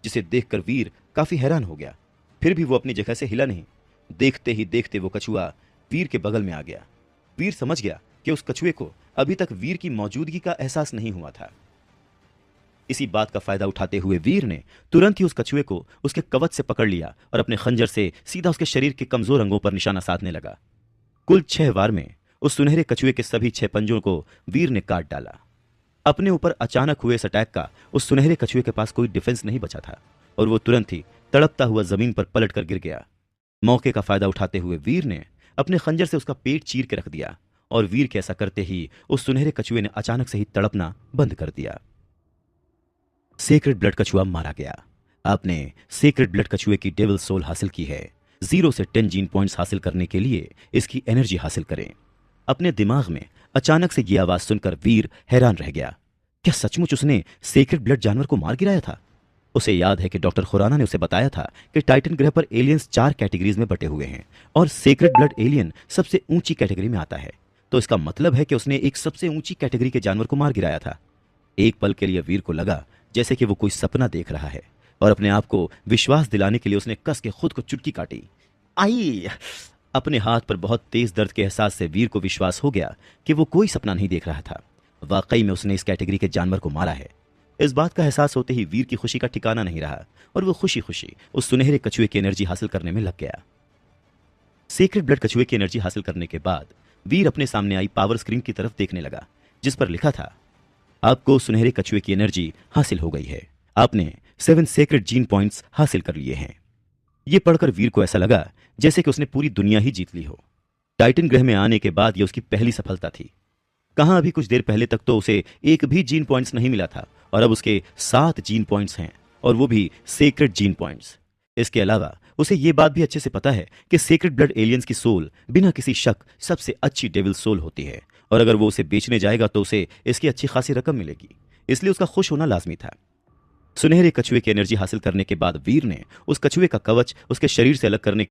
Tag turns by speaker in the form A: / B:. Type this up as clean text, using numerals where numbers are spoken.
A: जिसे देखकर वीर काफी हैरान हो गया। फिर भी वो अपनी जगह से हिला नहीं। देखते ही देखते वो कछुआ वीर के बगल में आ गया। वीर समझ गया कि उस कछुए को अभी तक वीर की मौजूदगी का एहसास नहीं हुआ था। इसी बात का फायदा उठाते हुए वीर ने तुरंत ही उस कछुए को उसके कवच से पकड़ लिया और अपने खंजर से सीधा उसके शरीर के कमजोर अंगों पर निशाना साधने लगा। कुल 6 वार में उस सुनहरे कछुए के सभी 6 पंजों को वीर ने काट डाला। अपने ऊपर अचानक हुए इस अटैक का उस सुनहरे कछुए के पास कोई डिफेंस नहीं बचा था और वो तुरंत ही तड़पता हुआ जमीन पर पलट कर गिर गया। मौके का फायदा उठाते हुए वीर ने अपने खंजर से उसका पेट चीर के रख दिया और वीर के ऐसा करते ही उस सुनहरे कछुए ने अचानक से ही तड़पना बंद कर दिया। सेक्रेड ब्लड कछुआ मारा गया। आपने सेक्रेड ब्लड कछुए की डेविल सोल हासिल की है। 0 से 10 जीन पॉइंट्स हासिल करने के लिए इसकी एनर्जी हासिल करें। अपने दिमाग में अचानक से यह आवाज सुनकर वीर हैरान रह गया। क्या सचमुच उसने सेक्रेड ब्लड जानवर को मार गिराया था? उसे याद है कि डॉक्टर खुराना ने उसे बताया था कि टाइटन ग्रह पर एलियंस 4 कैटेगरीज में बटे हुए हैं और सेक्रेड ब्लड एलियन सबसे ऊंची कैटेगरी में आता है। तो इसका मतलब है कि उसने एक सबसे ऊंची कैटेगरी के जानवर को मार गिराया था। एक पल के लिए वीर को लगा जैसे कि वो कोई सपना देख रहा है और अपने आप को विश्वास दिलाने के लिए उसने कस के खुद को चुटकी काटी। आई! अपने हाथ पर बहुत तेज दर्द के एहसास से वीर को विश्वास हो गया कि वो कोई सपना नहीं देख रहा था। वाकई में उसने इस कैटेगरी के जानवर को मारा है। इस बात का एहसास होते ही वीर की खुशी का ठिकाना नहीं रहा और वो खुशी खुशी उस सुनहरे कछुए की एनर्जी हासिल करने में लग गया। सीक्रेट ब्लड कछुए की एनर्जी हासिल करने के बाद वीर अपने सामने आई पावर स्क्रीन की तरफ देखने लगा, जिस पर लिखा था, आपको सुनहरे कछुए की एनर्जी हासिल हो गई है। आपने 7 सीक्रेट जीन पॉइंट्स हासिल कर लिए हैं। यह पढ़कर वीर को ऐसा लगा जैसे कि उसने पूरी दुनिया ही जीत ली हो। टाइटन ग्रह में आने के बाद यह उसकी पहली सफलता थी। कहां अभी कुछ देर पहले तक तो उसे एक भी जीन पॉइंट्स नहीं मिला था और अब उसके 7 जीन पॉइंट्स हैं और वो भी सीक्रेट जीन पॉइंट्स। इसके अलावा उसे ये बात भी अच्छे से पता है कि सीक्रेट ब्लड एलियंस की सोल बिना किसी शक सबसे अच्छी डेविल सोल होती है और अगर वो उसे बेचने जाएगा तो उसे इसकी अच्छी खासी रकम मिलेगी, इसलिए उसका खुश होना लाजमी था। सुनहरे कछुए की एनर्जी हासिल करने के बाद वीर ने उस कछुए का कवच उसके शरीर से अलग करने